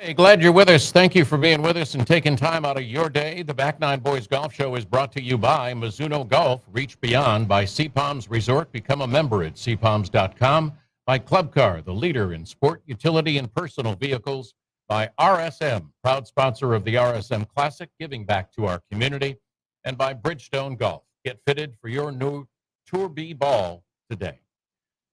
Hey, glad you're with us. Thank you for being with us and taking time out of your day. The Back Nine Boys Golf Show is brought to you by Mizuno Golf. Reach beyond by Sea Palms Resort. Become a member at seapalms.com. By Club Car, the leader in sport, utility, and personal vehicles. By RSM, proud sponsor of the RSM Classic, giving back to our community. And by Bridgestone Golf. Get fitted for your new Tour B ball today.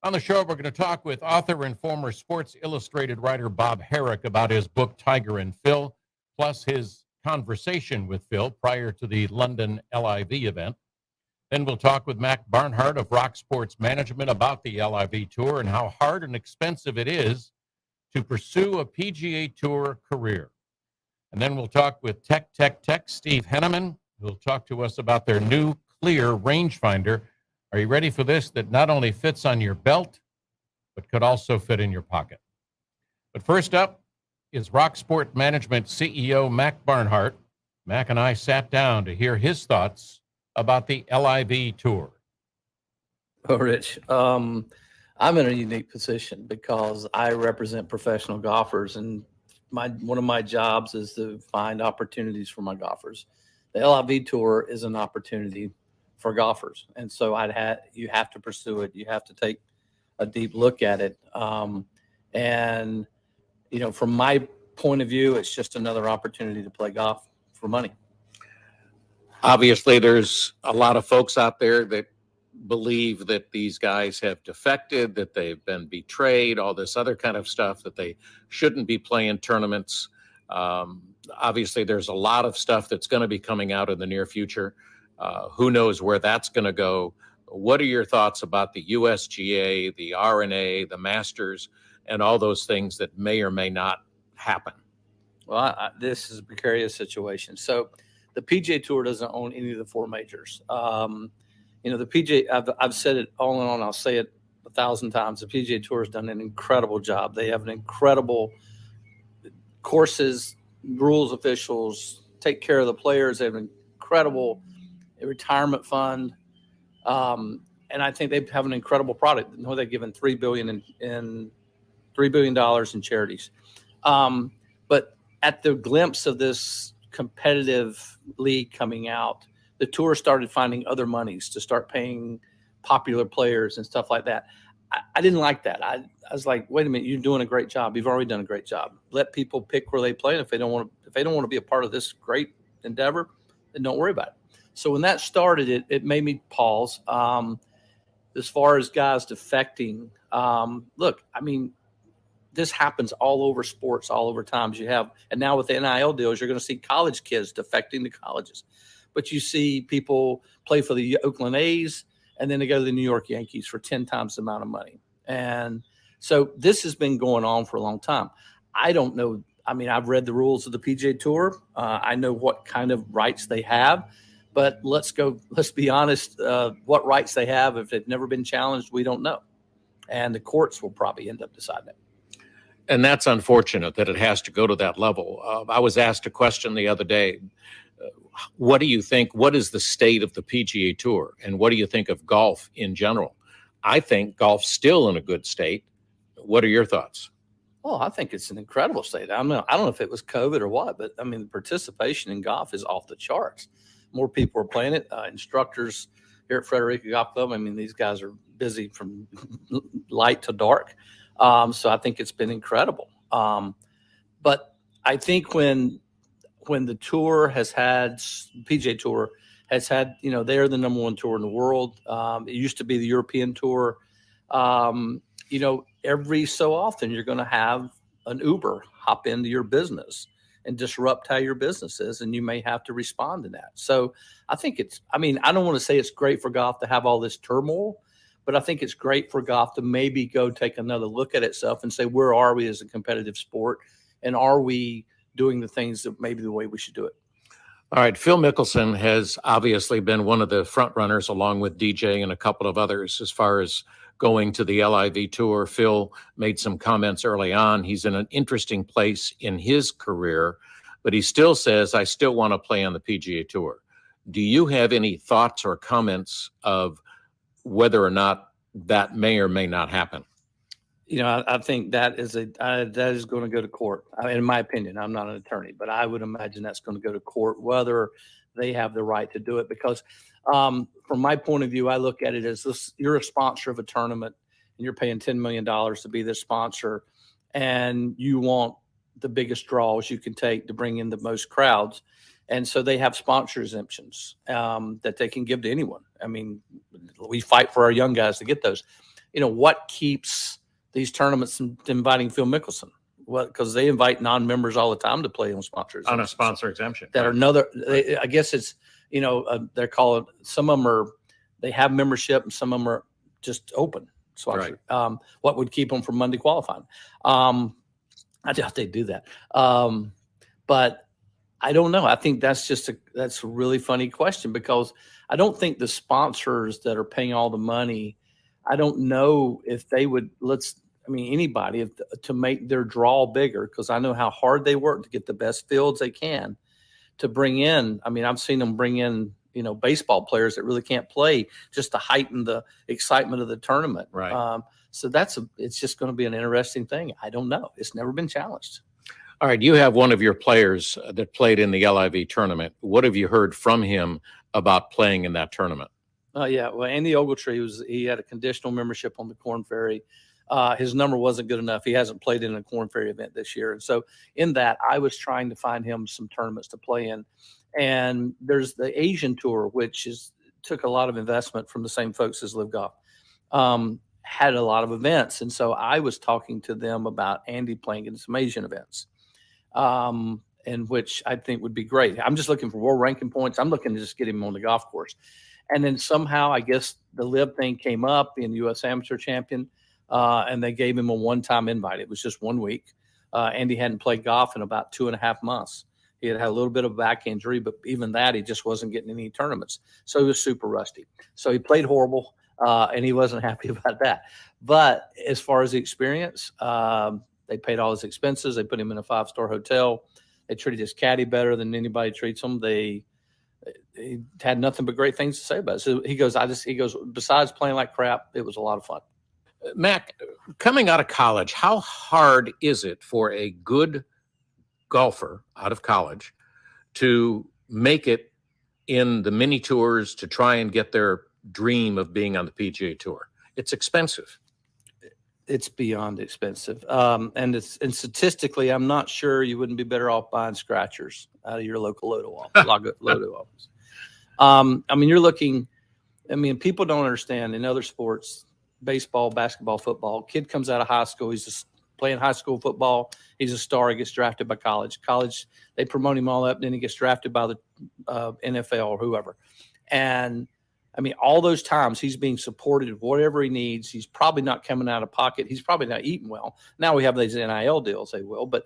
On the show, we're going to talk with author and former Sports Illustrated writer Bob Herrick about his book, Tiger and Phil, plus his conversation with Phil prior to the London LIV event. Then we'll talk with Mac Barnhart of Rock Sports Management about the LIV Tour and how hard and expensive it is to pursue a PGA Tour career. And then we'll talk with Tech Steve Henneman, who'll talk to us about their new Clear rangefinder. Are you ready for this? That not only fits on your belt, but could also fit in your pocket. But first up is Rock Sport Management CEO Mac Barnhart. Mac and I sat down to hear his thoughts about the LIV Tour. Oh, Rich, I'm in a unique position because I represent professional golfers, and one of my jobs is to find opportunities for my golfers. The LIV Tour is an opportunity for golfers, and so you have to pursue it. You have to take a deep look at it, and from my point of view, it's just another opportunity to play golf for money. Obviously, there's a lot of folks out there that believe that these guys have defected, that they've been betrayed, all this other kind of stuff, that they shouldn't be playing tournaments. Obviously, there's a lot of stuff that's going to be coming out in the near future. Who knows where that's going to go? What are your thoughts about the USGA, the R&A, the Masters, and all those things that may or may not happen? Well, this is a precarious situation. So the PGA Tour doesn't own any of the four majors. The PGA, I've said it all and on, I'll say it 1,000 times. The PGA Tour has done an incredible job. They have an incredible courses, rules officials, take care of the players. They have an incredible retirement fund, and I think they have an incredible product. They've given $3 billion in charities. But at the glimpse of this competitive league coming out, the tour started finding other monies to start paying popular players and stuff like that. I didn't like that. I was like, wait a minute, you're doing a great job. You've already done a great job. Let people pick where they play, and if they don't want to be a part of this great endeavor, then don't worry about it. So when that started, it made me pause. As far as guys defecting, look, I mean, this happens all over sports, all over times. And now with the NIL deals, you're going to see college kids defecting to colleges. But you see people play for the Oakland A's, and then they go to the New York Yankees for 10 times the amount of money. And so this has been going on for a long time. I don't know. I mean, I've read the rules of the PGA Tour. I know what kind of rights they have. But let's be honest, what rights they have, if they've never been challenged, we don't know. And the courts will probably end up deciding it. And that's unfortunate that it has to go to that level. I was asked a question the other day. What do you think? What is the state of the PGA Tour? And what do you think of golf in general? I think golf's still in a good state. What are your thoughts? Well, I think it's an incredible state. I don't know if it was COVID or what, but I mean, the participation in golf is off the charts. More people are playing it. Instructors here at Frederica Golf Club, I mean, these guys are busy from light to dark. So I think it's been incredible. But I think when the tour has had, PGA Tour has had, they're the number one tour in the world. It used to be the European Tour. Every so often you're going to have an Uber hop into your business and disrupt how your business is, and you may have to respond to that. So I think I don't want to say it's great for golf to have all this turmoil, but I think it's great for golf to maybe go take another look at itself and say, where are we as a competitive sport? And are we doing the things that maybe the way we should do it? All right. Phil Mickelson has obviously been one of the front runners along with DJ and a couple of others as far as going to the LIV Tour. Phil made some comments early on. He's in an interesting place in his career, but he still says, I still want to play on the PGA Tour. Do you have any thoughts or comments of whether or not that may or may not happen? I think that is that is going to go to court. In my opinion, I'm not an attorney, but I would imagine that's going to go to court, whether they have the right to do it. Because from my point of view, I look at it as this: you're a sponsor of a tournament, and you're paying $10 million to be the sponsor, and you want the biggest draws you can take to bring in the most crowds. And so they have sponsor exemptions that they can give to anyone. I mean, we fight for our young guys to get those. What keeps these tournaments inviting Phil Mickelson? Well, because they invite non-members all the time to play on sponsors. On a sponsor exemption. That are I guess it's, they're called, some of them they have membership and some of them are just open sponsor. Right. What would keep them from Monday qualifying? I doubt they do that. But I don't know. I think that's a really funny question, because I don't think the sponsors that are paying all the money, I don't know if they would, anybody to make their draw bigger, because I know how hard they work to get the best fields they can to bring in. I've seen them bring in, baseball players that really can't play just to heighten the excitement of the tournament. Right. So it's just going to be an interesting thing. I don't know. It's never been challenged. All right. You have one of your players that played in the LIV tournament. What have you heard from him about playing in that tournament? Yeah. Well, Andy Ogletree, he had a conditional membership on the Korn Ferry. His number wasn't good enough. He hasn't played in a Korn Ferry event this year. And so in that, I was trying to find him some tournaments to play in. And there's the Asian Tour, which took a lot of investment from the same folks as Live Golf. Had a lot of events. And so I was talking to them about Andy playing in some Asian events, and which I think would be great. I'm just looking for world ranking points. I'm looking to just get him on the golf course. And then somehow, I guess the Live thing came up, being U.S. Amateur Champion, and they gave him a one-time invite. It was just 1 week. Andy hadn't played golf in about 2.5 months. He had a little bit of back injury, but even that, he just wasn't getting any tournaments. So he was super rusty. So he played horrible, and he wasn't happy about that. But as far as the experience, they paid all his expenses. They put him in a 5-star hotel. They treated his caddy better than anybody treats him. He had nothing but great things to say about it. So he goes, besides playing like crap, it was a lot of fun. Mac, coming out of college, how hard is it for a good golfer out of college to make it in the mini tours, to try and get their dream of being on the PGA Tour? It's expensive. It's beyond expensive. And statistically, I'm not sure you wouldn't be better off buying scratchers out of your local Lodo office. You're looking, people don't understand in other sports, baseball, basketball, football, kid comes out of high school. He's just playing high school football. He's a star. He gets drafted by college. They promote him all up. Then he gets drafted by the NFL or whoever. And all those times he's being supported with whatever he needs. He's probably not coming out of pocket. He's probably not eating well. Now we have these NIL deals. They will, but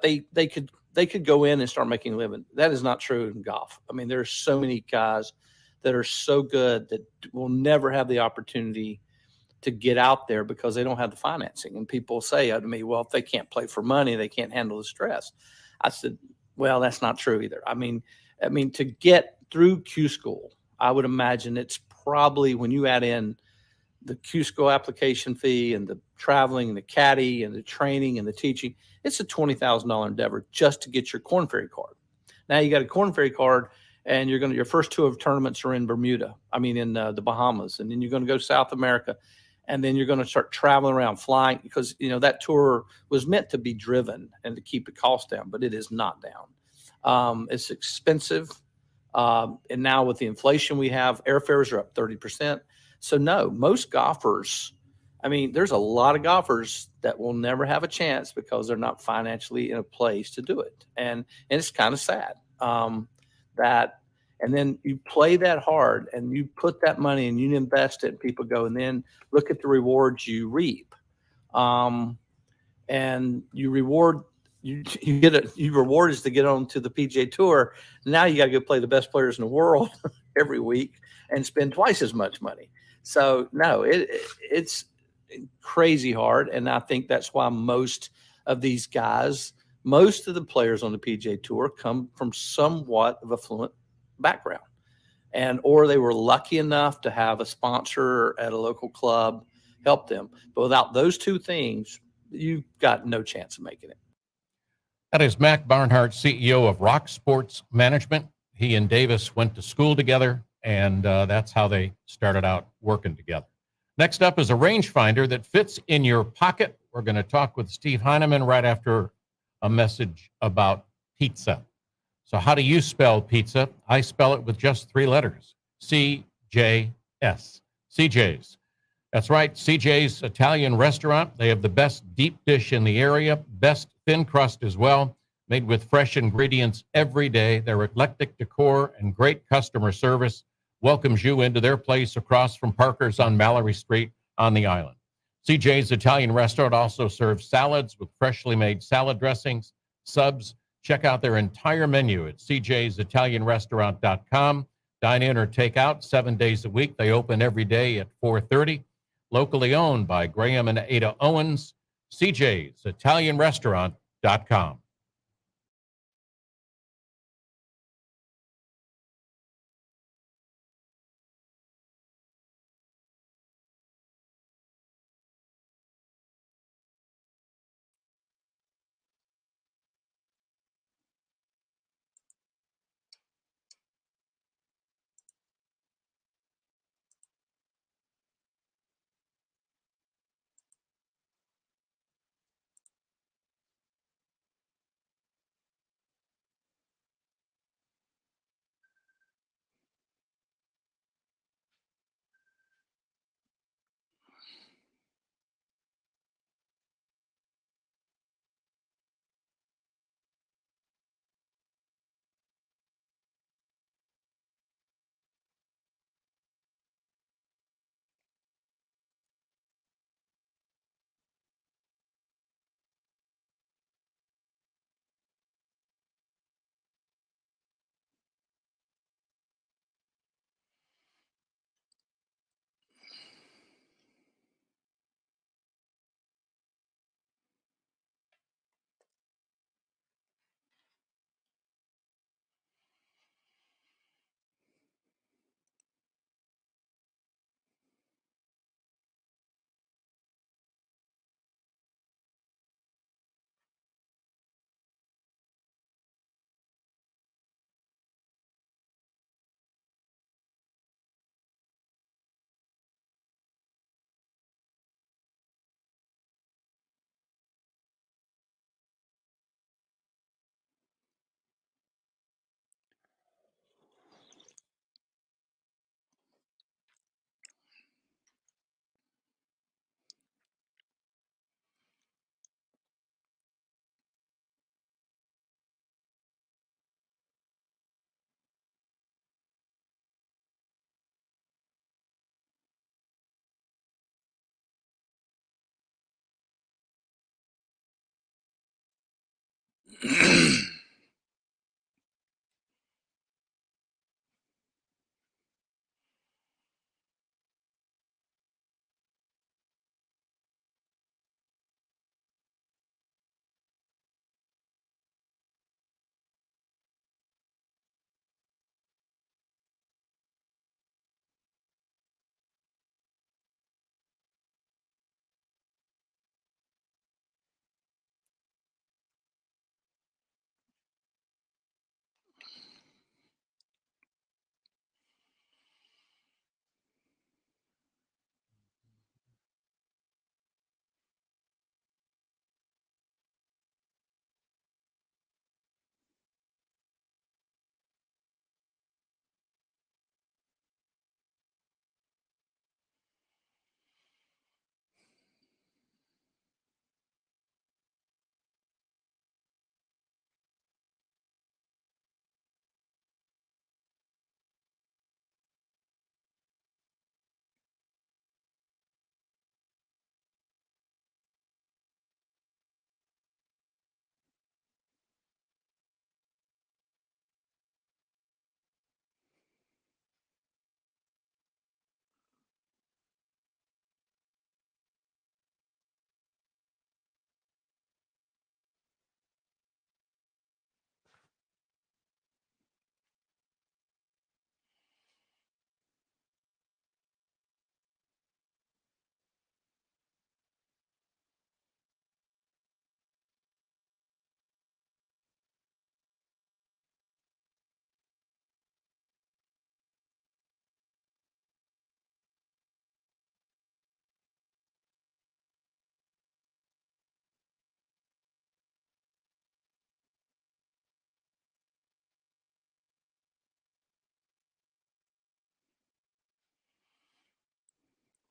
they could go in and start making a living. That is not true in golf. There's so many guys that are so good that will never have the opportunity to get out there because they don't have the financing. And people say to me, well, if they can't play for money, they can't handle the stress. I said, well, that's not true either. To get through Q School, I would imagine it's probably, when you add in the Q School application fee and the traveling and the caddy and the training and the teaching, it's a $20,000 endeavor just to get your Korn Ferry card. Now you got a Korn Ferry card, and your first 2 of tournaments are in Bermuda. In the Bahamas, and then you're going to go to South America, and then you're going to start traveling around, flying, because that tour was meant to be driven and to keep the cost down, but it is not down. It's expensive. And now with the inflation we have, airfares are up 30%. So no, most golfers, there's a lot of golfers that will never have a chance because they're not financially in a place to do it. And it's kind of sad and then you play that hard and you put that money and you invest it, and people go, and then look at the rewards you reap. And you reward your reward is to get on to the PGA Tour. Now you got to go play the best players in the world every week and spend twice as much money. So no, it's crazy hard. And I think that's why most of these guys, most of the players on the PGA Tour come from somewhat of affluent background, or they were lucky enough to have a sponsor at a local club help them. But without those two things, you've got no chance of making it. That is Mac Barnhart, CEO of Rock Sports Management. He and Davis went to school together, and that's how they started out working together. Next up is a rangefinder that fits in your pocket. We're going to talk with Steve Heineman right after a message about pizza. So how do you spell pizza? I spell it with just 3 letters, C-J-S, CJ's. That's right, CJ's Italian restaurant. They have the best deep dish in the area, best thin crust as well, made with fresh ingredients every day. Their eclectic decor and great customer service welcomes you into their place across from Parker's on Mallory Street on the island. CJ's Italian restaurant also serves salads with freshly made salad dressings, subs. Check out their entire menu at cjsitalianrestaurant.com. Dine in or take out 7 days a week. They open every day at 4:30. Locally owned by Graham and Ada Owens, cjsitalianrestaurant.com.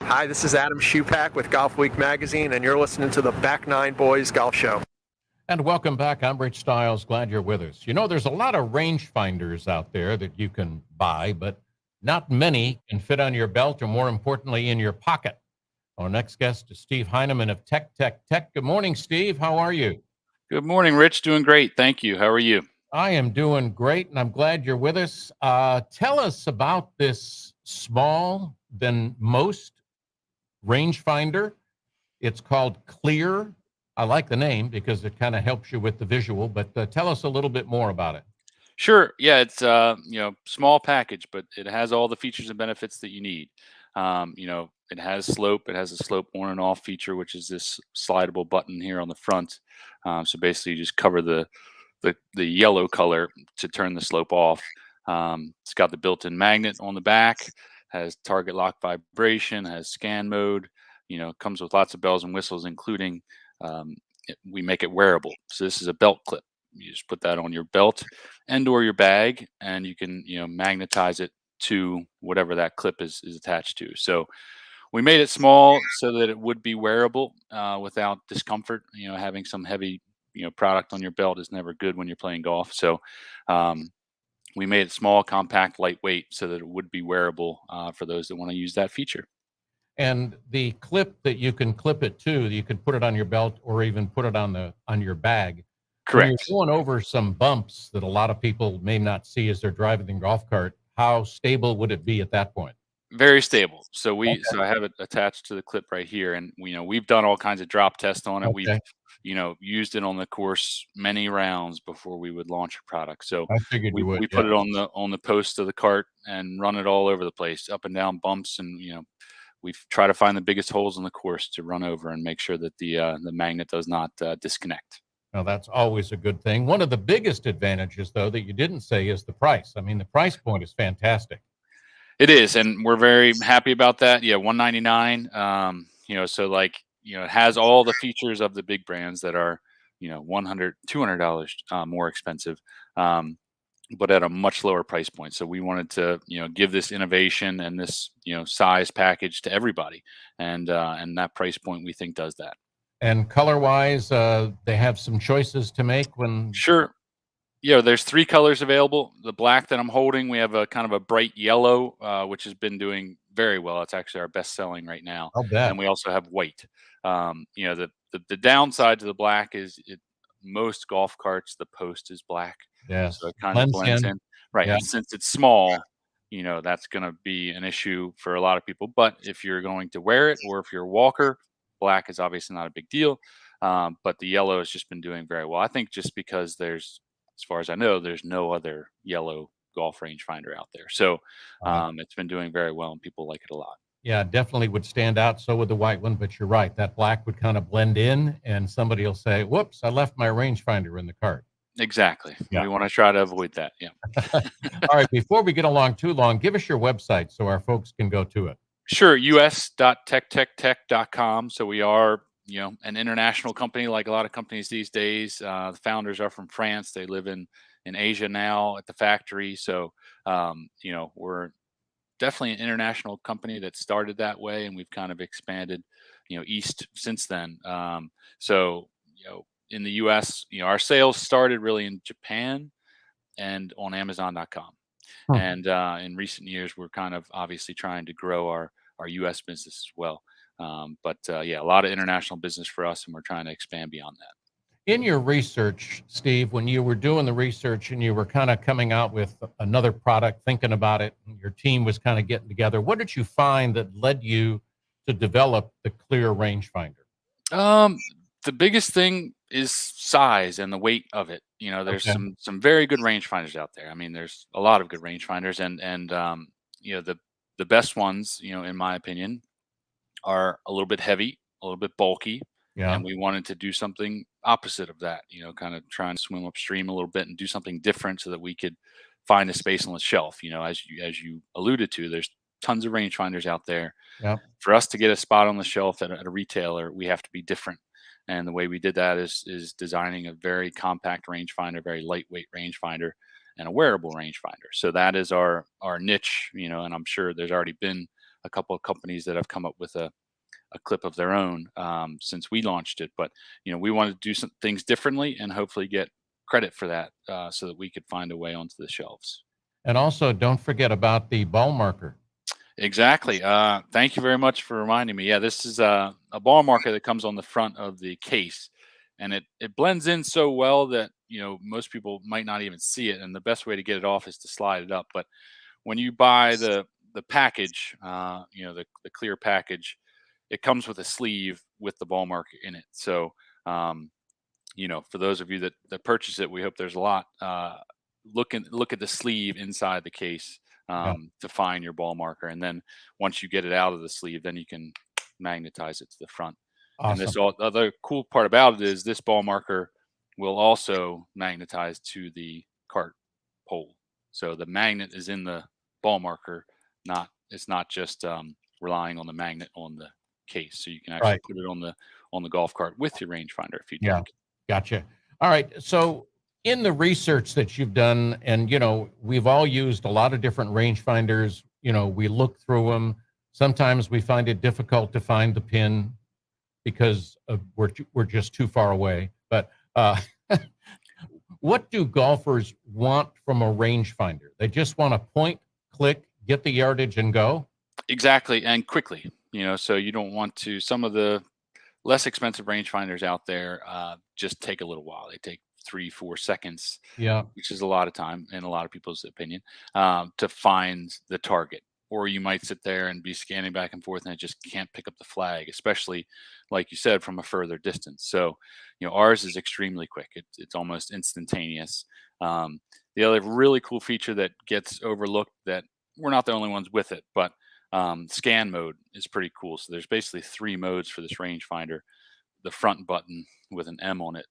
Hi, this is Adam Shupak with Golf Week Magazine, and you're listening to the Back Nine Boys Golf Show. And welcome back. I'm Rich Stiles. Glad you're with us. You know, there's a lot of rangefinders out there that you can buy, but not many can fit on your belt or, more importantly, in your pocket. Our next guest is Steve Heineman of Tech Tech Tech. Good morning, Steve. How are you? Good morning, Rich. Doing great. Thank you. How are you? I am doing great, and I'm glad you're with us. Tell us about this small than most rangefinder. It's called Clear. I like the name because it kind of helps you with the visual, but tell us a little bit more about it. Sure. Yeah, it's small package, but it has all the features and benefits that you need. It has slope. It has a slope on and off feature, which is this slidable button here on the front. So basically, you just cover the yellow color to turn the slope off. It's got the built-in magnet on the back. Has target lock vibration. Has scan mode. Comes with lots of bells and whistles, including we make it wearable. So this is a belt clip. You just put that on your belt and or your bag, and you can magnetize it to whatever that clip is attached to. So we made it small so that it would be wearable without discomfort. Having some heavy product on your belt is never good when you're playing golf. So we made it small, compact, lightweight, so that it would be wearable for those that want to use that feature. And the clip that you can clip it to, you can put it on your belt or even put it on your bag. When Correct. you're going over some bumps that a lot of people may not see as they're driving the golf cart, how stable would it be at that point? Very stable. So I have it attached to the clip right here, and we've done all kinds of drop tests on it. We've Okay. used it on the course many rounds before we would launch a product. So I figured you would. we Yeah. put it on the post of the cart and run it all over the place, up and down bumps, and we try to find the biggest holes in the course to run over and make sure that the magnet does not disconnect. Now, that's always a good thing. One of the biggest advantages, though, that you didn't say is the price. I mean, the price point is fantastic. It is, and we're very happy about that. Yeah, $199. So it has all the features of the big brands that are $100, $200 more expensive, but at a much lower price point. So we wanted to give this innovation and this size package to everybody, and that price point we think does that. And color-wise, they have some choices to make when. Sure. Yeah, there's 3 colors available. The black that I'm holding, we have a kind of a bright yellow, which has been doing very well. It's actually our best selling right now. I'll bet. And we also have white. The downside to the black is most golf carts, the post is black. Yes. So it kind of blends in. Right. Yeah. And since it's small, that's going to be an issue for a lot of people. But if you're going to wear it, or if you're a walker, black is obviously not a big deal. But the yellow has just been doing very well. I think just because as far as I know, there's no other yellow golf rangefinder out there. So it's been doing very well, and people like it a lot. Yeah, definitely would stand out. So would the white one, but you're right. That black would kind of blend in, and somebody will say, whoops, I left my rangefinder in the cart. Exactly. Yeah. We want to try to avoid that. Yeah. All right, before we get along too long, give us your website so our folks can go to it. Sure. us.techtech.com. So we are an international company, like a lot of companies these days. The founders are from France. They live in Asia now at the factory. So, we're definitely an international company that started that way, and we've kind of expanded, east since then. In the U.S., our sales started really in Japan and on Amazon.com. And in recent years, we're kind of obviously trying to grow our U.S. business as well. A lot of international business for us, and we're trying to expand beyond that. In your research, Steve, when you were doing the research and you were kind of coming out with another product, thinking about it, and your team was kind of getting together, what did you find that led you to develop the Clear rangefinder? The biggest thing is size and the weight of it. There's Okay. some very good rangefinders out there. I mean, there's a lot of good rangefinders, and the best ones, in my opinion, are a little bit heavy, a little bit bulky, Yeah. and we wanted to do something opposite of that. Kind of trying to swim upstream a little bit and do something different so that we could find a space on the shelf. As you alluded to, there's tons of rangefinders out there. Yeah. For us to get a spot on the shelf at a retailer, we have to be different. And the way we did that is designing a very compact rangefinder, very lightweight rangefinder, and a wearable rangefinder. So that is our niche, and I'm sure there's already been a couple of companies that have come up with a clip of their own since we launched it. But we wanted to do some things differently and hopefully get credit for that so that we could find a way onto the shelves. And also, don't forget about the ball marker. Exactly. Thank you very much for reminding me. Yeah, this is a ball marker that comes on the front of the case, and it blends in so well that most people might not even see it. And the best way to get it off is to slide it up. But when you buy the package, the clear package, it comes with a sleeve with the ball marker in it. So, for those of you that purchase it, we hope there's a lot. Look at the sleeve inside the case to find your ball marker, and then once you get it out of the sleeve, then you can magnetize it to the front. Awesome. And the other cool part about it is this ball marker will also magnetize to the cart pole. So the magnet is in the ball marker. It's not just relying on the magnet on the case. So you can actually put it on the golf cart with your rangefinder if you'd like. Gotcha. All right. So in the research that you've done, and we've all used a lot of different rangefinders. We look through them. Sometimes we find it difficult to find the pin because we're just too far away. But what do golfers want from a rangefinder? They just want to point, click, get the yardage, and go. Exactly, and quickly. So you don't want to. Some of the less expensive rangefinders out there just take a little while. They take 3-4 seconds, which is a lot of time in a lot of people's opinion, to find the target. Or you might sit there and be scanning back and forth and it just can't pick up the flag, especially like you said, from a further distance. So, ours is extremely quick. It's almost instantaneous. The other really cool feature that gets overlooked, that we're not the only ones with it, but scan mode is pretty cool. So there's basically 3 modes for this rangefinder. The front button with an M on it,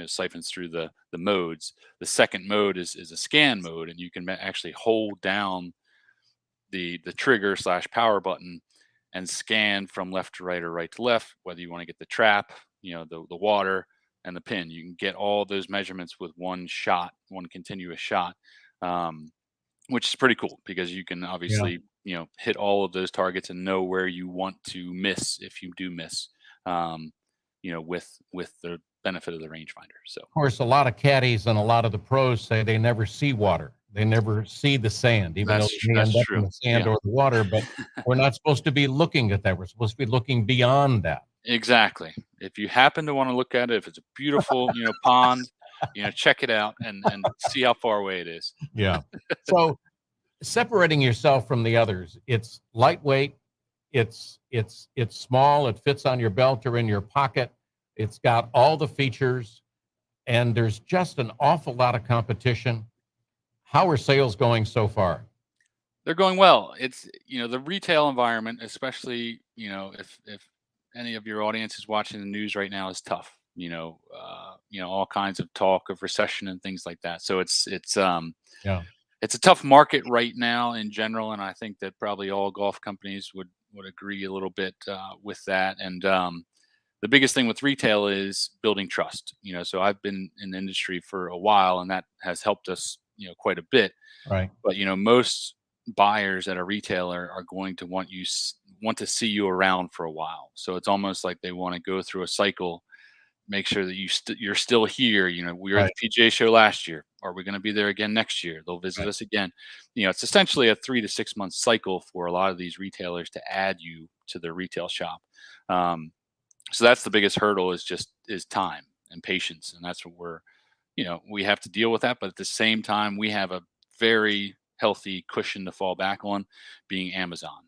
siphons through the modes. The second mode is a scan mode, and you can actually hold down the trigger / power button and scan from left to right or right to left, whether you want to get the trap, the water and the pin. You can get all those measurements with one continuous shot, which is pretty cool because you can obviously, hit all of those targets and know where you want to miss if you do miss, with the benefit of the rangefinder. So, of course, a lot of caddies and a lot of the pros say they never see water. They never see the sand, even though they end up in the sand or the water. But we're not supposed to be looking at that. We're supposed to be looking beyond that. Exactly. If you happen to want to look at it, if it's a beautiful, pond, check it out and see how far away it is. Yeah. So separating yourself from the others, it's lightweight, it's small, it fits on your belt or in your pocket. It's got all the features, and there's just an awful lot of competition. How are sales going so far? They're going well. It's, the retail environment, especially, if any of your audience is watching the news right now, is tough. All kinds of talk of recession and things like that. So it's a tough market right now in general, and I think that probably all golf companies would agree a little bit with that. And the biggest thing with retail is building trust. So I've been in the industry for a while, and that has helped us, quite a bit. Right. But most buyers at a retailer are going to want to see you around for a while. So it's almost like they want to go through a cycle, make sure that you're still here. We were at the PGA show last year. Are we going to be there again next year? They'll visit us again. It's essentially a 3 to 6 month cycle for a lot of these retailers to add you to their retail shop. So that's the biggest hurdle is time and patience. And that's what we have to deal with that. But at the same time, we have a very healthy cushion to fall back on, being Amazon.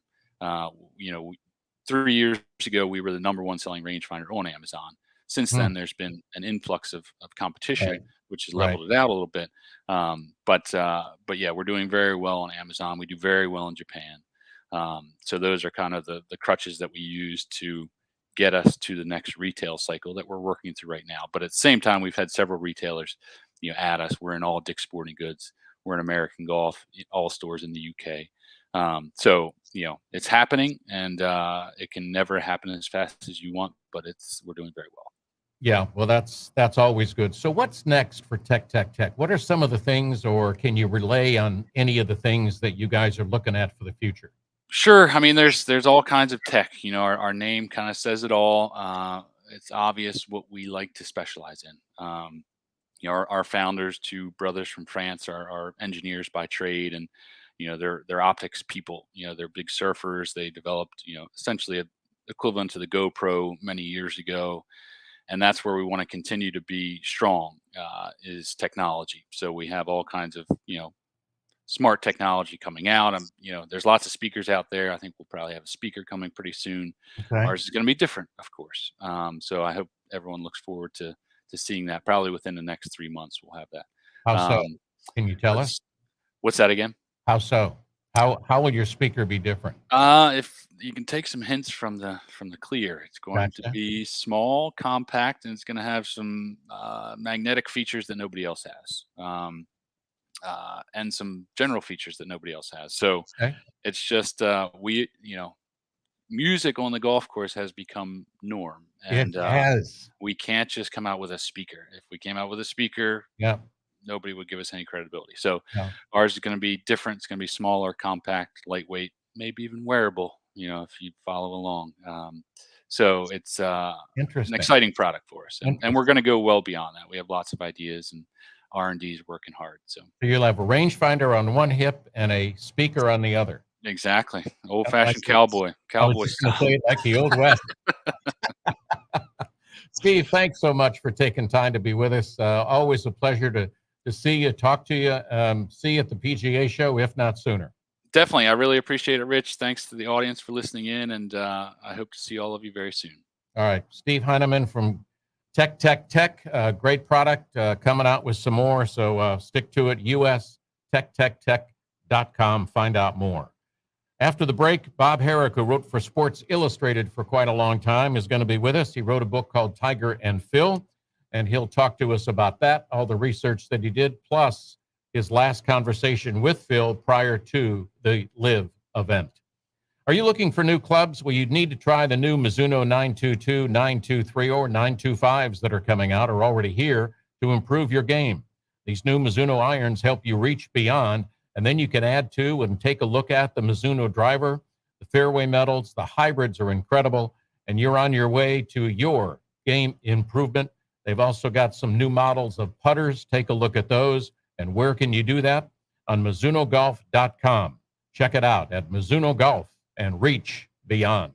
3 years ago, we were the #1 selling rangefinder on Amazon. Since then, there's been an influx of competition, which has leveled it out a little bit. But yeah, we're doing very well on Amazon. We do very well in Japan. So those are kind of the crutches that we use to get us to the next retail cycle that we're working through right now. But at the same time, we've had several retailers, add us. We're in all Dick's Sporting Goods. We're in American Golf, all stores in the UK. So, it's happening, and it can never happen as fast as you want, but we're doing very well. Yeah, well, that's always good. So what's next for Tech? What are some of the things, or can you relay on any of the things that you guys are looking at for the future? Sure. I mean, there's all kinds of tech. You know, our name kind of says it all. It's obvious what we like to specialize in. You know, our founders, two brothers from France, are engineers by trade, and you know, they're optics people. You know, they're big surfers. They developed, you know, essentially a equivalent to the GoPro many years ago, and that's where we want to continue to be strong. Is technology. So we have all kinds of, you know, smart technology coming out. You know, there's lots of speakers out there. I think we'll probably have a speaker coming pretty soon. Okay. Ours is going to be different, of course. So I hope everyone looks forward to seeing that. Probably within the next 3 months, we'll have that. How so? Um, Can you tell us? let's- what's that again? How so? How will your speaker be different? If you can take some hints from the clear, it's going to Gotcha. be small, compact, and it's going to have some magnetic features that nobody else has. And some general features that nobody else has. So Okay. it's just you know, music on the golf course has become norm, It and has. we can't just come out with a speaker. If we came out with a speaker, Yeah. nobody would give us any credibility. So No. ours is going to be different. It's going to be smaller, compact, lightweight, maybe even wearable. You know, if you follow along. So it's an Interesting. exciting product for us, and Interesting. we're going to go well beyond that. We have lots of ideas, and R&D is working hard. So So you'll have a rangefinder on one hip and a speaker on the other. exactly, Yep, like old-fashioned the- cowboy, I was cowboy just going to style. say it like the old west. Steve, thanks so much for taking time to be with us. Always a pleasure to see you, talk to you, see you at the PGA show, if not sooner. Definitely, I really appreciate it, Rich. Thanks to the audience for listening in, and I hope to see all of you very soon. All right. Steve Heineman from Tech. Great product coming out with some more. So stick to it. USTechTech.com. Find out more. After the break, Bob Herrick, who wrote for Sports Illustrated for quite a long time, is going to be with us. He wrote a book called Tiger and Phil, and he'll talk to us about that, all the research that he did, plus his last conversation with Phil prior to the LIV event. Are you looking for new clubs? Well, you'd need to try the new Mizuno 922, 923, or 925s that are coming out or already here to improve your game. These new Mizuno irons help you reach beyond, and then you can add to and take a look at the Mizuno driver. The fairway metals, the hybrids are incredible, and you're on your way to your game improvement. They've also got some new models of putters. Take a look at those. And where can you do that? On MizunoGolf.com. Check it out at Mizuno Golf and reach beyond.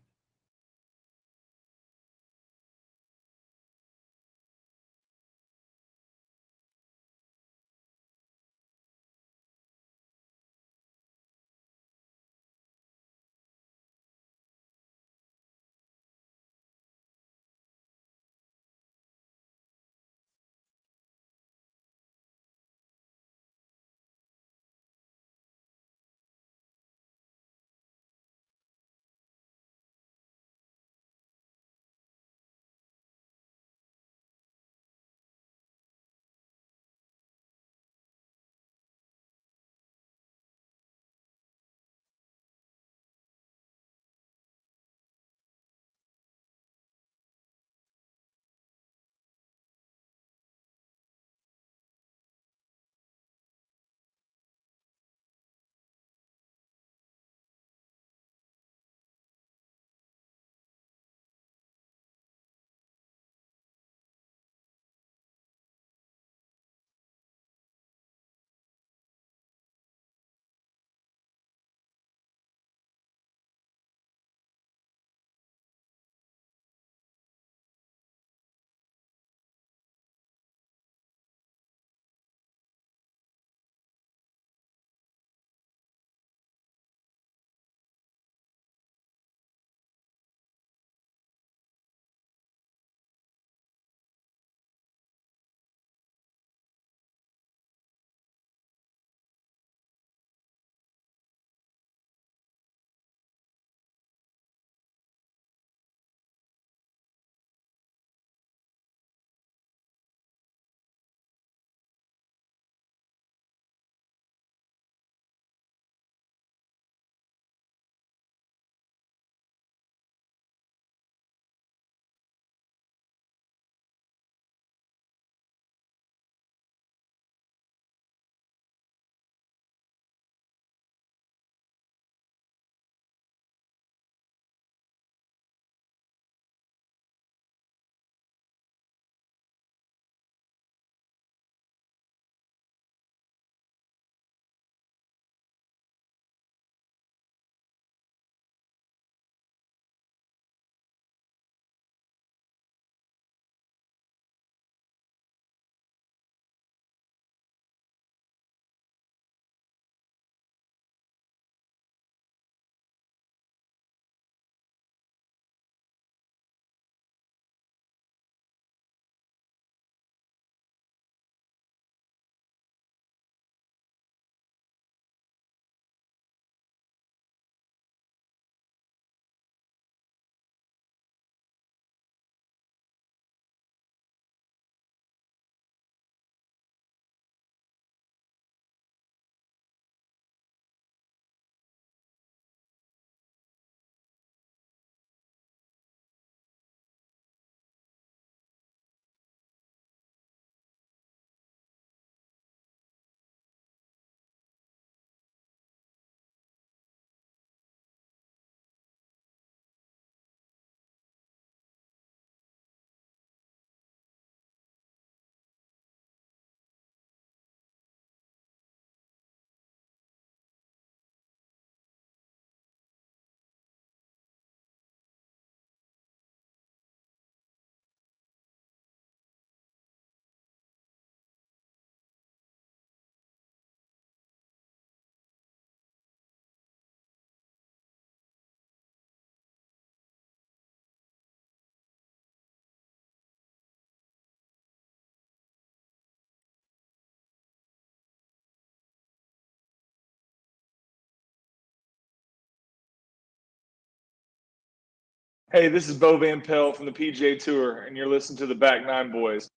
Hey, this is Bo Van Pelt from the PGA Tour, and you're listening to the Back Nine Boys.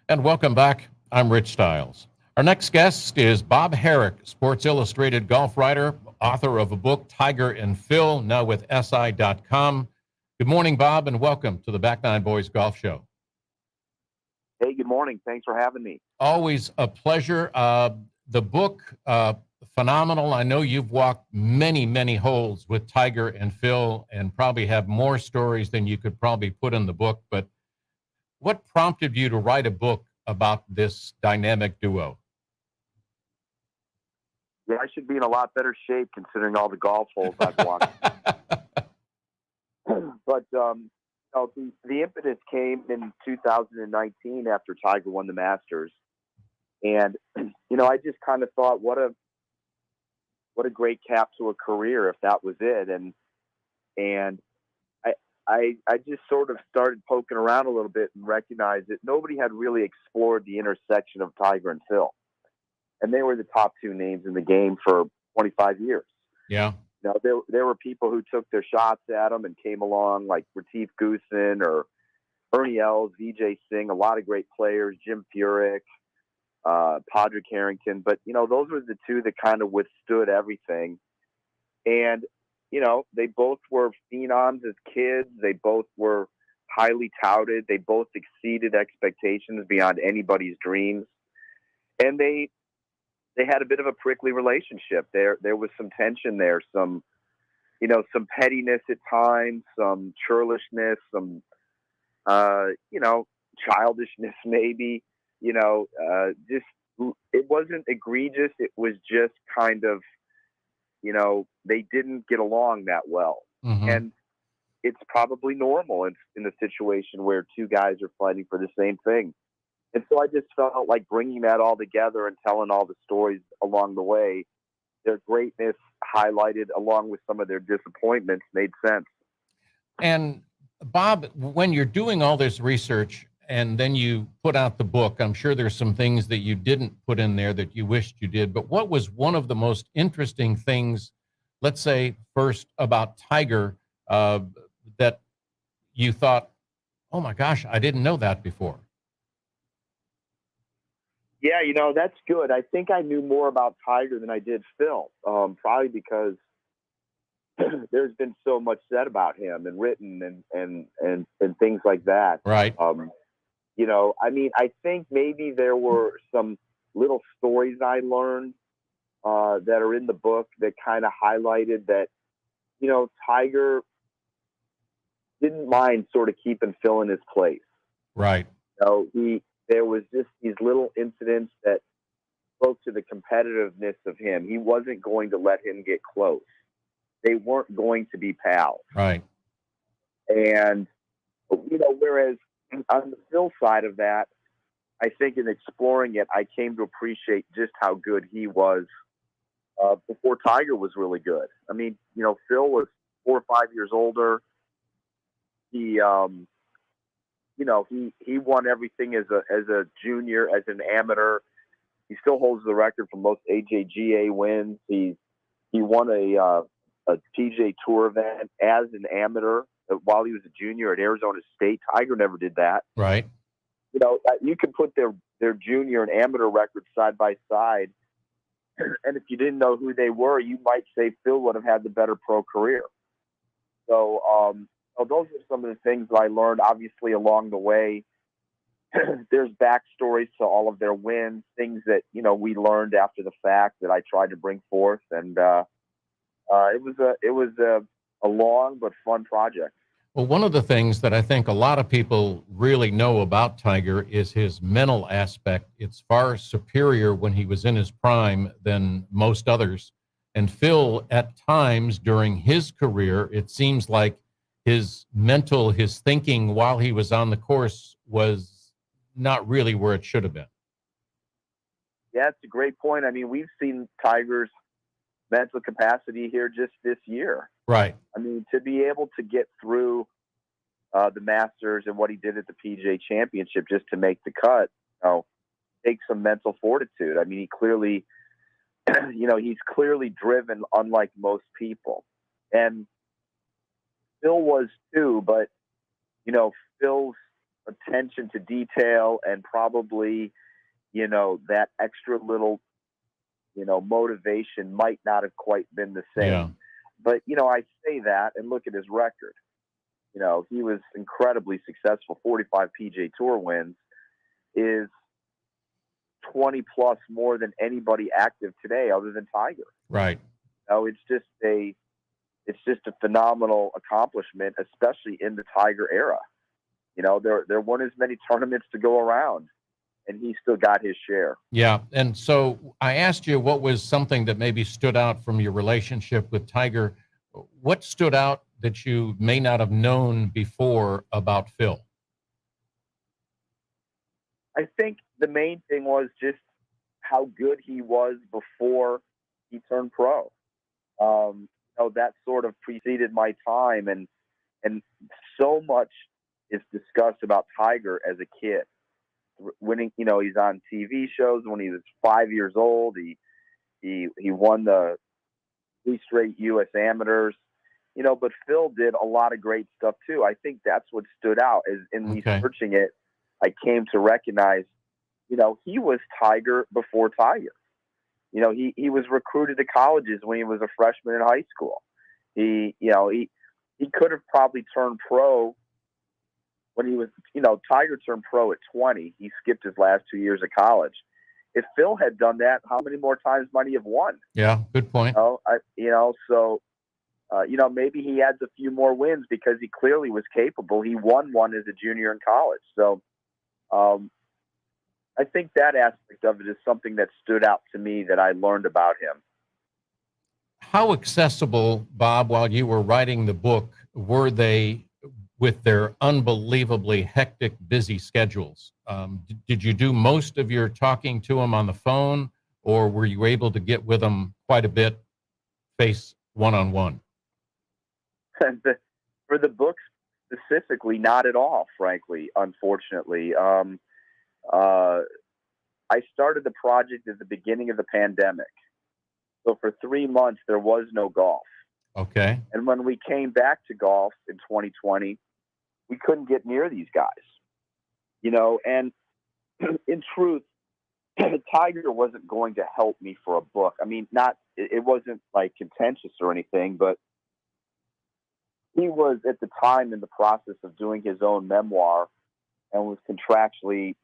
And welcome back. I'm Rich Stiles. Our next guest is Bob Harig, Sports Illustrated golf writer, author of a book, Tiger and Phil, now with SI.com. Good morning, Bob, and welcome to the Back Nine Boys Golf Show. Hey, good morning. Thanks for having me. Always a pleasure. The book, phenomenal. I know you've walked many, many holes with Tiger and Phil and probably have more stories than you could probably put in the book. But what prompted you to write a book about this dynamic duo? Yeah, I should be in a lot better shape considering all the golf holes I've walked. But the impetus came in 2019 after Tiger won the Masters. And, I just kind of thought, what a great cap to a career if that was it. And I just sort of started poking around a little bit and recognized that nobody had really explored the intersection of Tiger and Phil. And they were the top two names in the game for 25 years. Yeah. There were people who took their shots at them and came along, like Retief Goosen or Ernie Els, Vijay Singh, a lot of great players, Jim Furyk, Padraig Harrington. But, those were the two that kind of withstood everything. And, they both were phenoms as kids. They both were highly touted. They both exceeded expectations beyond anybody's dreams. And they had a bit of a prickly relationship. There was some tension there, some pettiness at times, some churlishness, some, childishness maybe, just, it wasn't egregious. It was just kind of, they didn't get along that well. Mm-hmm. And it's probably normal in a situation where two guys are fighting for the same thing. And so I just felt like bringing that all together and telling all the stories along the way, their greatness highlighted along with some of their disappointments made sense. And Bob, when you're doing all this research and then you put out the book, I'm sure there's some things that you didn't put in there that you wished you did, but what was one of the most interesting things, let's say first about Tiger, that you thought, oh my gosh, I didn't know that before? Yeah, that's good. I think I knew more about Tiger than I did Phil, probably because there's been so much said about him and written and things like that. Right. I think maybe there were some little stories I learned that are in the book that kind of highlighted that, Tiger didn't mind sort of keeping Phil in his place. Right. There was just these little incidents that spoke to the competitiveness of him. He wasn't going to let him get close. They weren't going to be pals. Right. And, whereas on the Phil side of that, I think in exploring it, I came to appreciate just how good he was before Tiger was really good. I mean, Phil was 4 or 5 years older. He won everything as a junior, as an amateur. He still holds the record for most AJGA wins. He won a PGA Tour event as an amateur while he was a junior at Arizona State. Tiger never did that. Right. You could put their junior and amateur records side by side, and if you didn't know who they were, you might say Phil would have had the better pro career. So, those are some of the things that I learned, obviously, along the way. There's backstories to all of their wins, things that, we learned after the fact that I tried to bring forth. And it was a long but fun project. Well, one of the things that I think a lot of people really know about Tiger is his mental aspect. It's far superior when he was in his prime than most others. And Phil, at times during his career, it seems like his thinking while he was on the course was not really where it should have been. Yeah, it's a great point. I mean, we've seen Tiger's mental capacity here just this year. Right. I mean, to be able to get through the Masters and what he did at the PGA Championship just to make the cut, takes some mental fortitude. I mean, he clearly, he's clearly driven unlike most people. And Phil was too, but Phil's attention to detail and probably, that extra little, motivation might not have quite been the same. Yeah. But, I say that and look at his record. He was incredibly successful. 45 PGA Tour wins is 20 plus more than anybody active today other than Tiger. Right. It's just a phenomenal accomplishment, especially in the Tiger era. There weren't as many tournaments to go around, and he still got his share. Yeah. And so I asked you what was something that maybe stood out from your relationship with Tiger. What stood out that you may not have known before about Phil? I think the main thing was just how good he was before he turned pro. That sort of preceded my time, and so much is discussed about Tiger as a kid. Winning, he's on TV shows when he was 5 years old. He won the 3 straight U.S. amateurs. But Phil did a lot of great stuff too. I think that's what stood out is in researching it. I came to recognize, he was Tiger before Tiger. He was recruited to colleges when he was a freshman in high school. He could have probably turned pro when he was, Tiger turned pro at 20. He skipped his last 2 years of college. If Phil had done that, how many more times might he have won? Yeah, good point. Maybe he adds a few more wins because he clearly was capable. He won one as a junior in college. So I think that aspect of it is something that stood out to me that I learned about him. How accessible, Bob, while you were writing the book, were they with their unbelievably hectic, busy schedules? Did you do most of your talking to them on the phone, or were you able to get with them quite a bit, face one-on-one? For the book specifically, not at all, frankly, unfortunately. I started the project at the beginning of the pandemic. So for 3 months, there was no golf. Okay. And when we came back to golf in 2020, we couldn't get near these guys. And in truth, Tiger wasn't going to help me for a book. I mean, it wasn't like contentious or anything, but he was at the time in the process of doing his own memoir and was contractually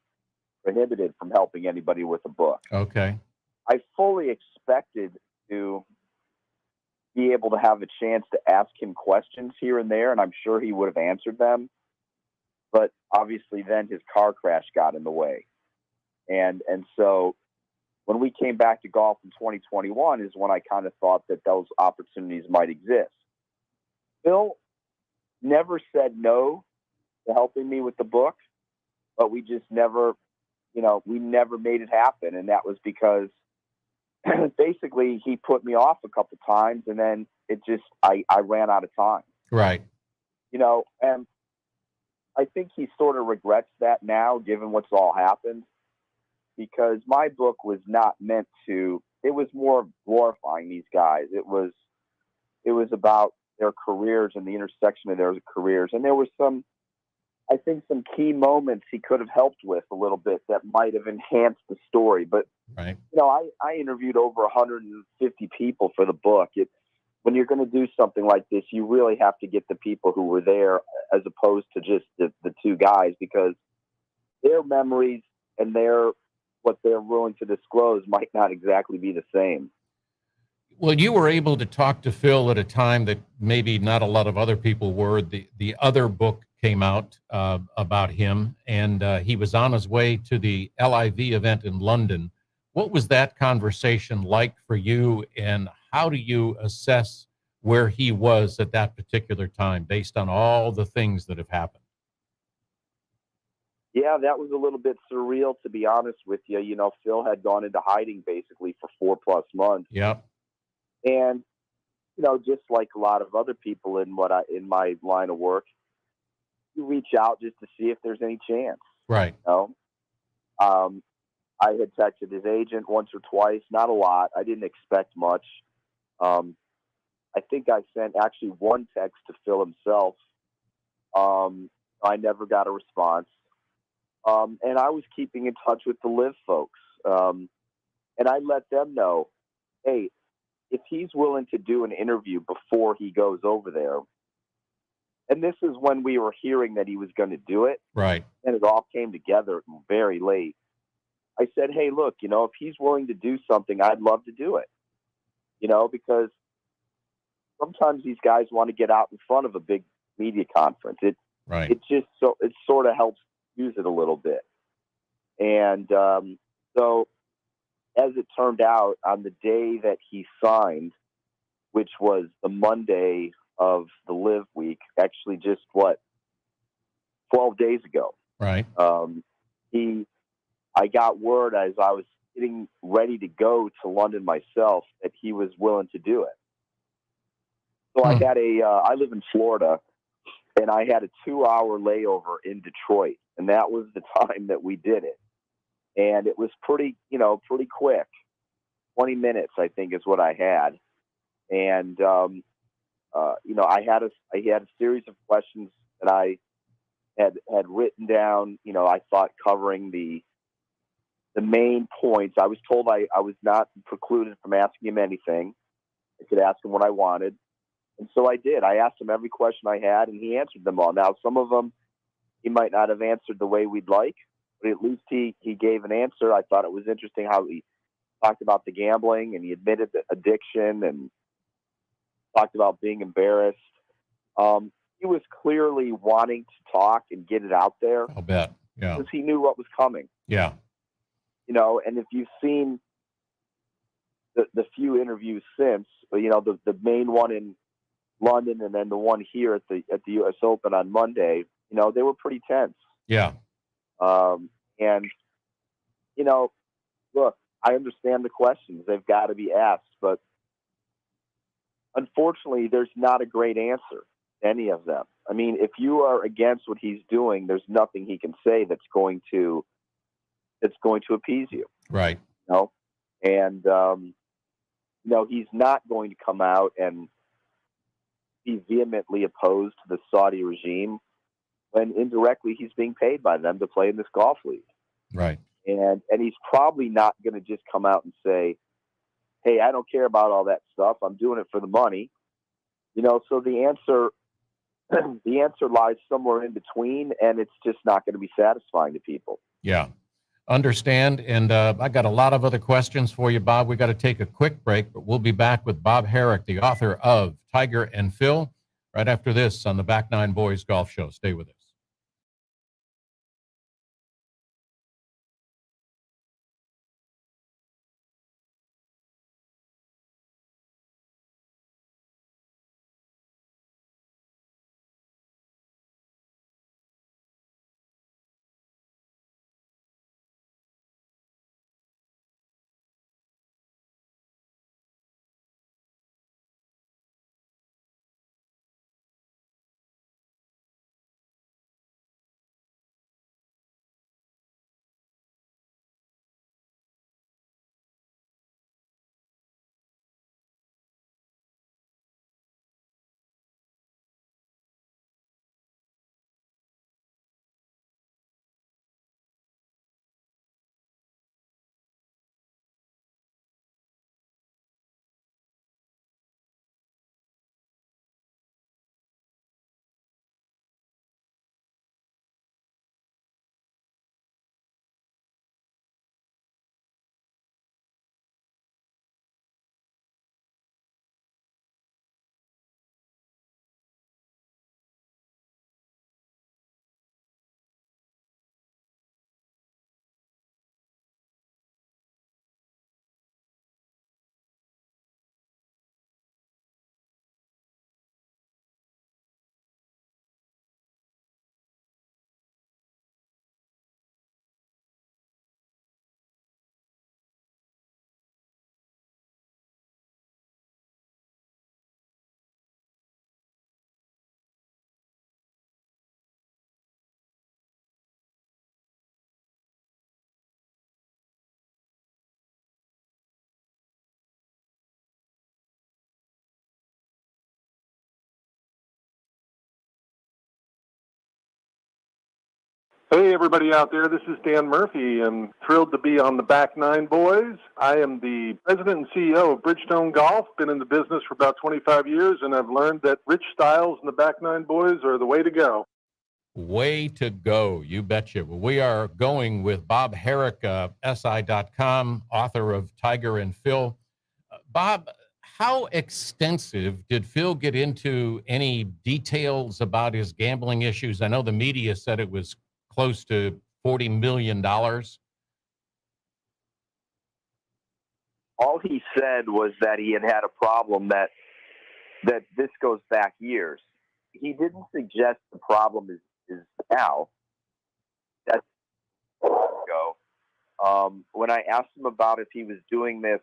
prohibited from helping anybody with a book. Okay. I fully expected to be able to have a chance to ask him questions here and there, and I'm sure he would have answered them. But obviously then his car crash got in the way. And so when we came back to golf in 2021 is when I kind of thought that those opportunities might exist. Phil never said no to helping me with the book, but we just never, we never made it happen. And that was because basically he put me off a couple times, and then I ran out of time. Right. And I think he sort of regrets that now, given what's all happened, because my book was not meant to, it was more glorifying these guys. It was about their careers and the intersection of their careers. And there was some key moments he could have helped with a little bit that might have enhanced the story. But, right. I interviewed over 150 people for the book. When you're going to do something like this, you really have to get the people who were there as opposed to just the two guys, because their memories and what they're willing to disclose might not exactly be the same. Well, you were able to talk to Phil at a time that maybe not a lot of other people were. The other book came out about him, and he was on his way to the LIV event in London. What was that conversation like for you, and how do you assess where he was at that particular time based on all the things that have happened? Yeah, that was a little bit surreal, to be honest with you. Phil had gone into hiding basically for 4+ months. Yep. And, just like a lot of other people in my line of work, you reach out just to see if there's any chance. Right. I had texted his agent once or twice, not a lot. I didn't expect much. I I think I sent actually one text to Phil himself. I never got a response. And I was keeping in touch with the Live folks. And I let them know, hey, if he's willing to do an interview before he goes over there, and this is when we were hearing that he was going to do it, Right. and it all came together very late. I said, hey, look, if he's willing to do something, I'd love to do it, because sometimes these guys want to get out in front of a big media conference. Right. It sort of helps use it a little bit. And so as it turned out, on the day that he signed, which was the Monday of the Live Week, actually just 12 days ago. Right. I got word as I was getting ready to go to London myself that he was willing to do it. So I had I live in Florida, and I had a 2-hour layover in Detroit, and that was the time that we did it. And it was pretty quick. 20 minutes, I think, is what I had. And, I had a series of questions that I had written down, I thought covering the main points. I was told I was not precluded from asking him anything. I could ask him what I wanted. And so I did. I asked him every question I had, and he answered them all. Now, some of them he might not have answered the way we'd like, but at least he gave an answer. I thought it was interesting how he talked about the gambling, and he admitted the addiction and talked about being embarrassed. He was clearly wanting to talk and get it out there. I'll bet. Yeah. Because he knew what was coming. Yeah. And if you've seen the few interviews since, the main one in London and then the one here at the U.S. Open on Monday, they were pretty tense. Yeah. And look, I understand the questions. They've got to be asked, but unfortunately, there's not a great answer to any of them. I mean, if you are against what he's doing, there's nothing he can say that's going to appease you. Right. And he's not going to come out and be vehemently opposed to the Saudi regime when indirectly he's being paid by them to play in this golf league. Right. And he's probably not going to just come out and say, hey, I don't care about all that stuff. I'm doing it for the money. So the answer lies somewhere in between, and it's just not going to be satisfying to people. Yeah. Understand. And I got a lot of other questions for you, Bob. We got to take a quick break, but we'll be back with Bob Herrick, the author of Tiger and Phil, right after this on the Back Nine Boys Golf Show. Stay with us. Hey, everybody out there. This is Dan Murphy, and thrilled to be on the Back Nine Boys. I am the president and CEO of Bridgestone Golf. Been in the business for about 25 years, and I've learned that Rich Styles and the Back Nine Boys are the way to go. Way to go. You betcha. Well, we are going with Bob Herrick, SI.com, author of Tiger and Phil. Bob, how extensive did Phil get into any details about his gambling issues? I know the media said it was close to $40 million. All he said was that he had a problem that this goes back years. He didn't suggest the problem is now. That's ago. When I asked him about if he was doing this,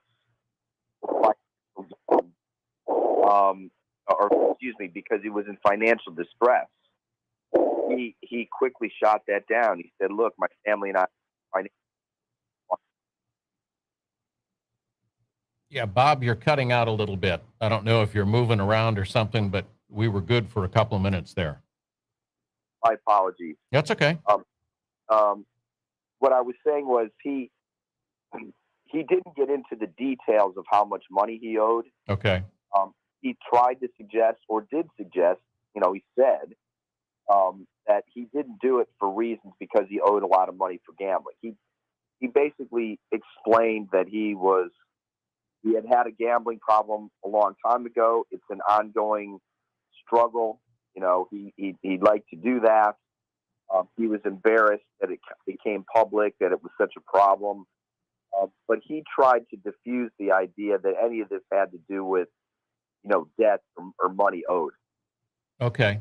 because he was in financial distress, he quickly shot that down. He said, "Look, my family and I." Yeah, Bob, you're cutting out a little bit. I don't know if you're moving around or something, but we were good for a couple of minutes there. My apologies. That's okay. What I was saying was he didn't get into the details of how much money he owed. Okay. He tried to suggest, or did suggest, he said that he didn't do it for reasons because he owed a lot of money for gambling. He basically explained that he had a gambling problem a long time ago. It's an ongoing struggle. He'd like to do that. He was embarrassed that it became public, that it was such a problem. But he tried to diffuse the idea that any of this had to do with, debt or money owed. Okay.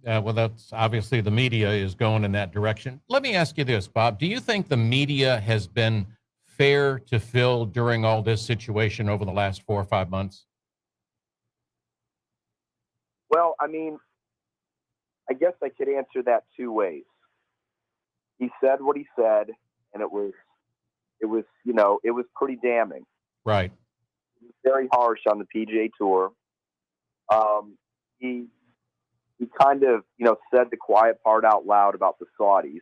Well, that's obviously the media is going in that direction. Let me ask you this, Bob. Do you think the media has been fair to Phil during all this situation over the last 4 or 5 months? Well, I mean, I guess I could answer that two ways. He said what he said, and it was pretty damning. Right. He was very harsh on the PGA Tour. He kind of, said the quiet part out loud about the Saudis.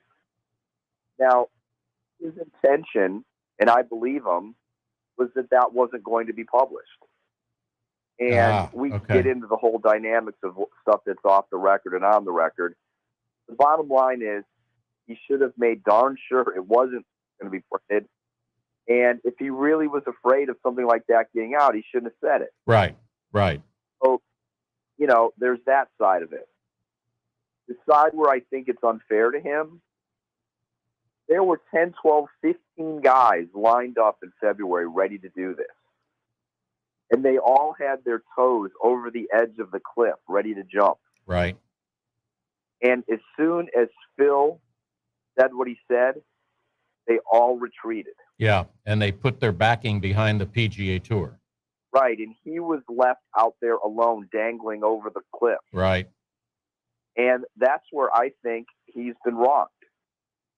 Now, his intention, and I believe him, was that wasn't going to be published. And we can get into the whole dynamics of stuff that's off the record and on the record. The bottom line is he should have made darn sure it wasn't going to be printed. And if he really was afraid of something like that getting out, he shouldn't have said it. Right. So, there's that side of it. The side where I think it's unfair to him, there were 10, 12, 15 guys lined up in February ready to do this. And they all had their toes over the edge of the cliff, ready to jump. Right. And as soon as Phil said what he said, they all retreated. Yeah, and they put their backing behind the PGA Tour. Right, and he was left out there alone, dangling over the cliff. Right. And that's where I think he's been wronged,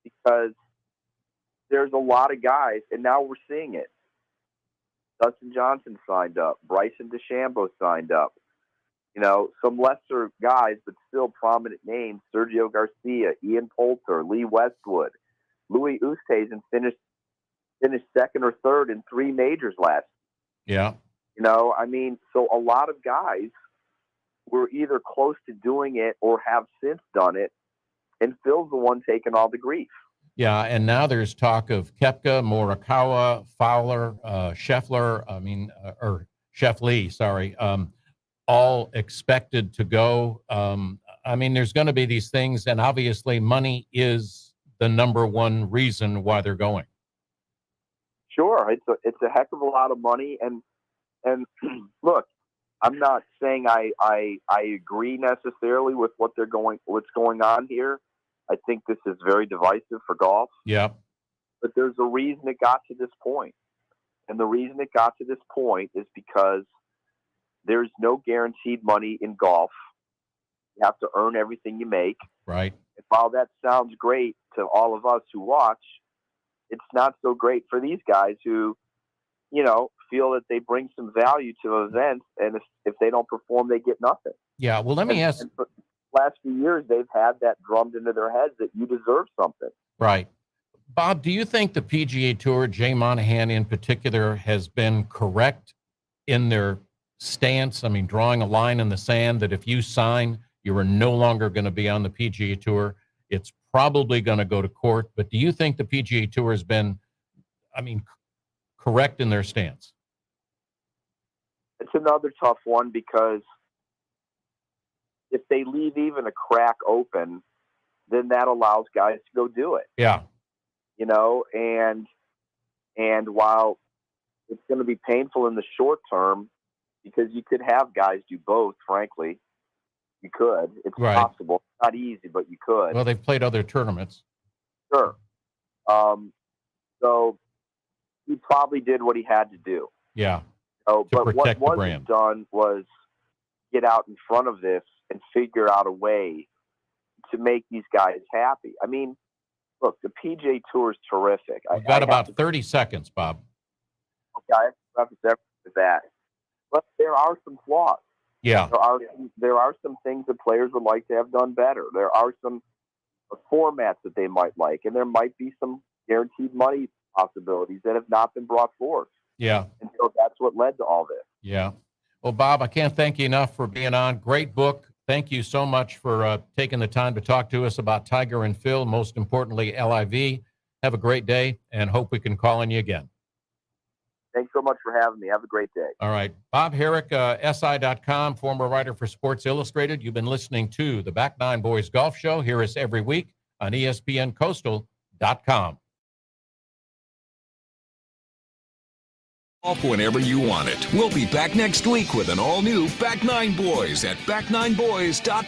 because there's a lot of guys, and now we're seeing it. Dustin Johnson signed up. Bryson DeChambeau signed up. Some lesser guys, but still prominent names. Sergio Garcia, Ian Poulter, Lee Westwood, Louis Oosthuizen finished second or third in 3 majors last year. Yeah. So a lot of guys were either close to doing it or have since done it, and Phil's the one taking all the grief. Yeah, and now there's talk of Koepka, Morikawa, Fowler, Scheffler, or Scheffler, sorry, all expected to go. There's going to be these things, and obviously money is the number one reason why they're going. Sure, it's a heck of a lot of money, and look, I'm not saying I agree necessarily with what's going on here. I think this is very divisive for golf. Yeah. But there's a reason it got to this point. And the reason it got to this point is because there's no guaranteed money in golf. You have to earn everything you make. Right. And while that sounds great to all of us who watch, it's not so great for these guys who, feel that they bring some value to events, and if they don't perform, they get nothing. Yeah. Well, let me ask. last few years, they've had that drummed into their heads that you deserve something. Right. Bob, do you think the PGA Tour, Jay Monahan in particular, has been correct in their stance? I mean, drawing a line in the sand that if you sign, you are no longer going to be on the PGA Tour. It's probably going to go to court. But do you think the PGA Tour has been, correct in their stance? It's another tough one because if they leave even a crack open, then that allows guys to go do it. Yeah. And while it's going to be painful in the short term, because you could have guys do both, frankly. You could. It's right. possible. Not easy, but you could. Well, they've played other tournaments. Sure. So he probably did what he had to do. Yeah. But what protect the wasn't brand. done was get out in front of this and figure out a way to make these guys happy. I mean, look, the PGA Tour is terrific. We've got about 30 seconds, Bob. Okay, I have to preface everything with that. But there are some flaws. Yeah. There are some things that players would like to have done better. There are some formats that they might like, and there might be some guaranteed money possibilities that have not been brought forth. Yeah. And so that's what led to all this. Yeah. Well, Bob, I can't thank you enough for being on. Great book. Thank you so much for taking the time to talk to us about Tiger and Phil, most importantly, LIV. Have a great day and hope we can call on you again. Thanks so much for having me. Have a great day. All right. Bob Herrick, SI.com, former writer for Sports Illustrated. You've been listening to the Back Nine Boys Golf Show. Hear us every week on ESPNCoastal.com. Golf whenever you want it. We'll be back next week with an all-new Back Nine Boys at back9boys.com.